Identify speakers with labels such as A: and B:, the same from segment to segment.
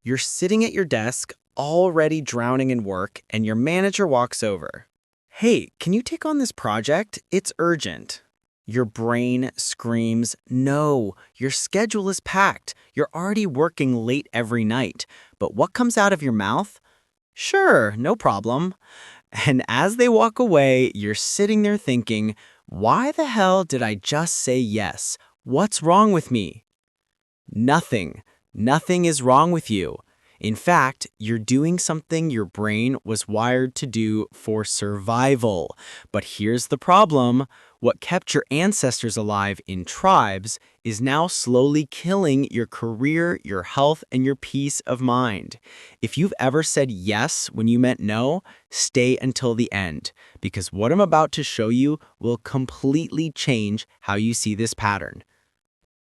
A: You're sitting at your desk, already drowning in work, and your manager walks over. Hey, can you take on this project? It's urgent. Your brain screams, no, your schedule is packed. You're already working late every night. But what comes out of your mouth? Sure, no problem. And as they walk away, you're sitting there thinking, why the hell did I just say yes? What's wrong with me? Nothing. Nothing is wrong with you. In fact, you're doing something your brain was wired to do for survival. But here's the problem. What kept your ancestors alive in tribes is now slowly killing your career, your health, and your peace of mind. If you've ever said yes when you meant no, stay until the end, because what I'm about to show you will completely change how you see this pattern.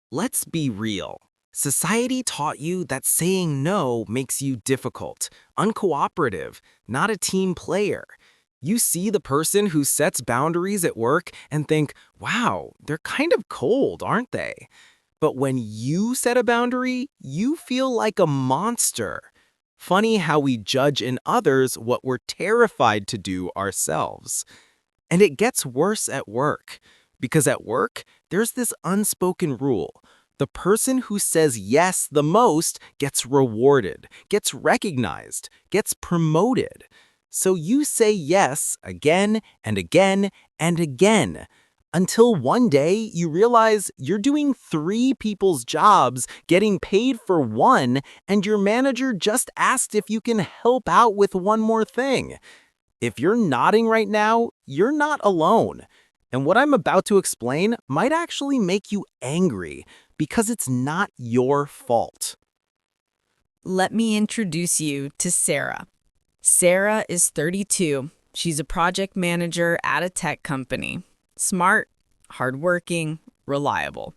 B: Let's be real. Society taught you that saying no makes you difficult, uncooperative, not a team player. You see the person who sets boundaries at work and think, wow, they're kind of cold, aren't they? But when you set a boundary, you feel like a monster. Funny how we judge in others what we're terrified to do ourselves. And it gets worse at work, because at work, there's this unspoken rule. The person who says yes the most gets rewarded, gets recognized, gets promoted. So you say yes again and again and again, until one day you realize you're doing 3 people's jobs, getting paid for one, and your manager just asked if you can help out with one more thing. If you're nodding right now, you're not alone. And what I'm about to explain might actually make you angry, because it's not your fault.
C: Let me introduce you to Sarah. Sarah is 32. She's a project manager at a tech company. Smart, hardworking, reliable.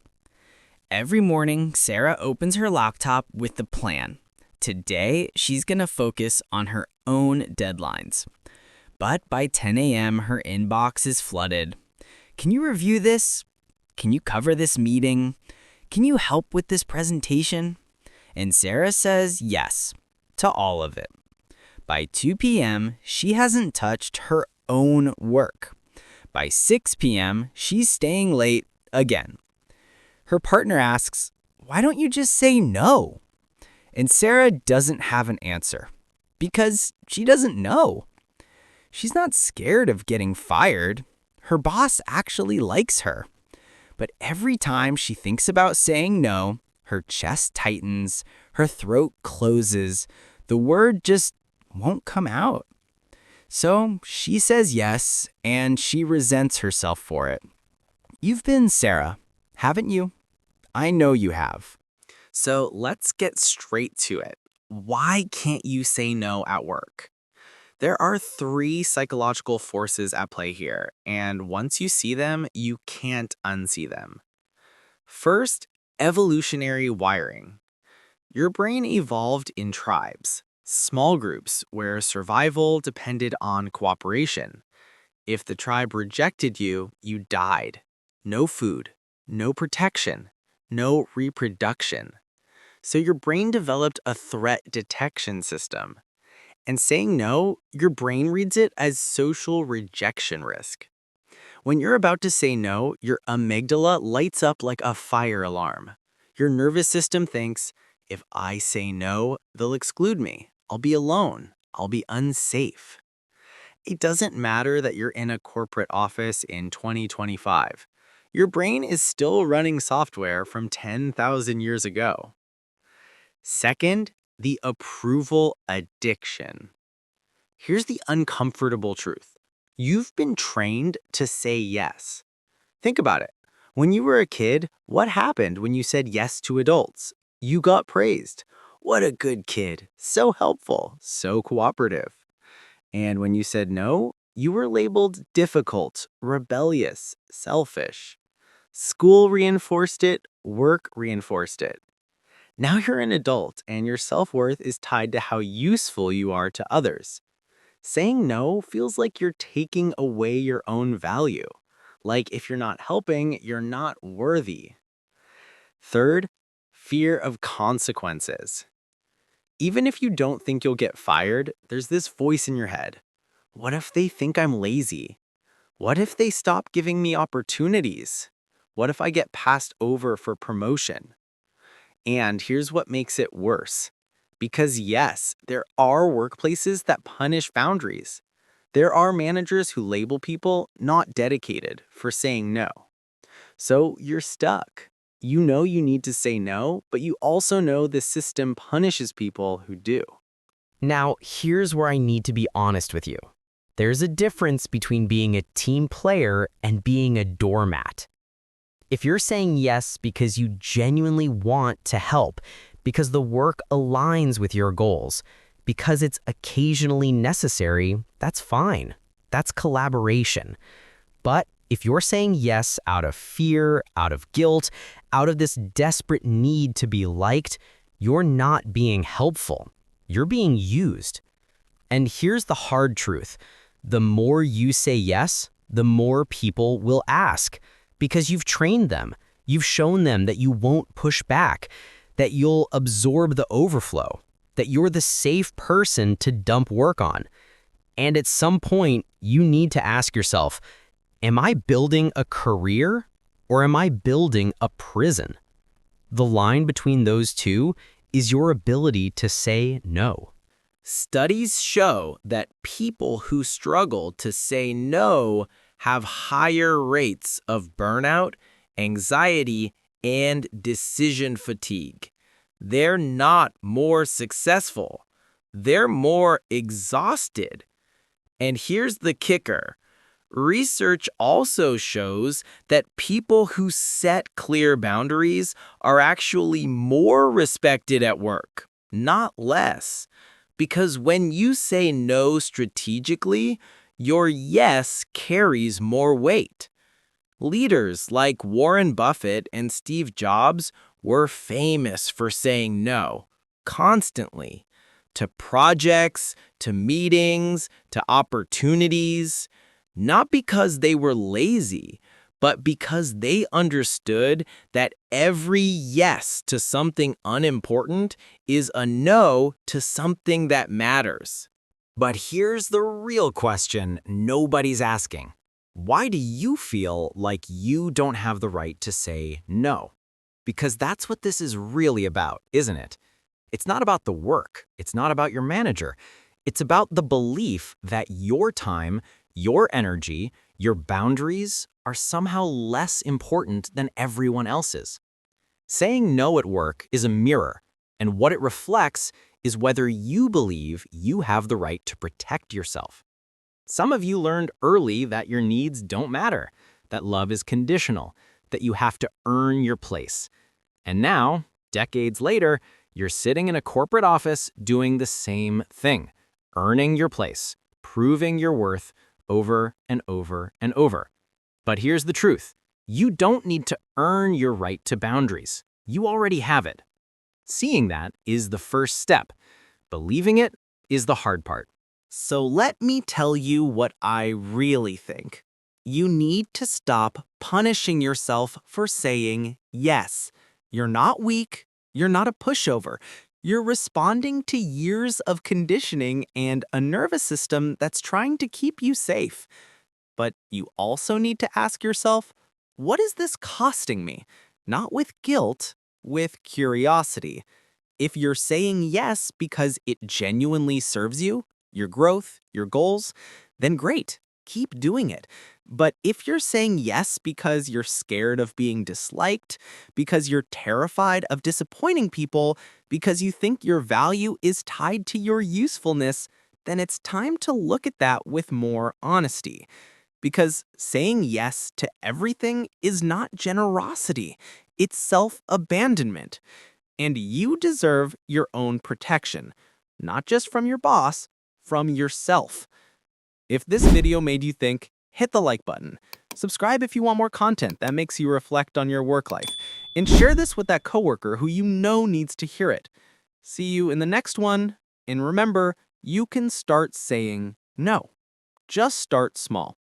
C: Every morning, Sarah opens her laptop with the plan. Today, she's going to focus on her own deadlines. But by 10 a.m., her inbox is flooded. Can you review this? Can you cover this meeting? Can you help with this presentation? And Sarah says yes to all of it. By 2 p.m., she hasn't touched her own work. By 6 p.m., she's staying late again. Her partner asks, why don't you just say no? And Sarah doesn't have an answer because she doesn't know. She's not scared of getting fired. Her boss actually likes her. But every time she thinks about saying no, her chest tightens, her throat closes, the word just won't come out. So she says yes, and she resents herself for it. You've been Sarah, haven't you? I know you have.
A: So let's get straight to it. Why can't you say no at work? There are 3 psychological forces at play here, and once you see them, you can't unsee them. First, evolutionary wiring. Your brain evolved in tribes, small groups where survival depended on cooperation. If the tribe rejected you, you died. No food, no protection, no reproduction. So your brain developed a threat detection system. And saying no, your brain reads it as social rejection risk. When you're about to say no, your amygdala lights up like a fire alarm. Your nervous system thinks, if I say no, they'll exclude me. I'll be alone. I'll be unsafe. It doesn't matter that you're in a corporate office in 2025. Your brain is still running software from 10,000 years ago. Second, the approval addiction. Here's the uncomfortable truth. You've been trained to say yes. Think about it. When you were a kid, what happened when you said yes to adults? You got praised. What a good kid. So helpful. So cooperative. And when you said no, you were labeled difficult, rebellious, selfish. School reinforced it. Work reinforced it. Now you're an adult and your self-worth is tied to how useful you are to others. Saying no feels like you're taking away your own value. Like if you're not helping, you're not worthy. Third, fear of consequences. Even if you don't think you'll get fired, there's this voice in your head. What if they think I'm lazy? What if they stop giving me opportunities? What if I get passed over for promotion? And here's what makes it worse. Because yes, there are workplaces that punish boundaries. There are managers who label people not dedicated for saying no. So you're stuck. You know you need to say no, but you also know the system punishes people who do.
B: Now, here's where I need to be honest with you. There's a difference between being a team player and being a doormat. If you're saying yes because you genuinely want to help, because the work aligns with your goals, because it's occasionally necessary, that's fine. That's collaboration. But if you're saying yes out of fear, out of guilt, out of this desperate need to be liked, you're not being helpful. You're being used. And here's the hard truth. The more you say yes, the more people will ask. Because you've trained them. You've shown them that you won't push back, that you'll absorb the overflow, that you're the safe person to dump work on. And at some point, you need to ask yourself, am I building a career or am I building a prison? The line between those two is your ability to say no.
A: Studies show that people who struggle to say no have higher rates of burnout, anxiety, and decision fatigue. They're not more successful. They're more exhausted. And here's the kicker. Research also shows that people who set clear boundaries are actually more respected at work, not less. Because when you say no strategically, your yes carries more weight. Leaders like Warren Buffett and Steve Jobs were famous for saying no, constantly, to projects, to meetings, to opportunities, not because they were lazy, but because they understood that every yes to something unimportant is a no to something that matters.
B: But here's the real question nobody's asking. Why do you feel like you don't have the right to say no? Because that's what this is really about, isn't it? It's not about the work. It's not about your manager. It's about the belief that your time, your energy, your boundaries are somehow less important than everyone else's. Saying no at work is a mirror, and what it reflects is whether you believe you have the right to protect yourself. Some of you learned early that your needs don't matter, that love is conditional, that you have to earn your place. And now, decades later, you're sitting in a corporate office doing the same thing, earning your place, proving your worth over and over and over. But here's the truth. You don't need to earn your right to boundaries. You already have it. Seeing that is the first step. Believing it is the hard part.
A: So let me tell you what I really think. You need to stop punishing yourself for saying yes. You're not weak. You're not a pushover. You're responding to years of conditioning and a nervous system that's trying to keep you safe. But you also need to ask yourself, what is this costing me? Not with guilt, with curiosity. If you're saying yes because it genuinely serves you, your growth, your goals, then great, keep doing it. But if you're saying yes because you're scared of being disliked, because you're terrified of disappointing people, because you think your value is tied to your usefulness, then it's time to look at that with more honesty. Because saying yes to everything is not generosity, it's self-abandonment. And you deserve your own protection, not just from your boss, from yourself. If this video made you think, hit the like button. Subscribe if you want more content that makes you reflect on your work life. And share this with that coworker who you know needs to hear it. See you in the next one. And remember, you can start saying no. Just start small.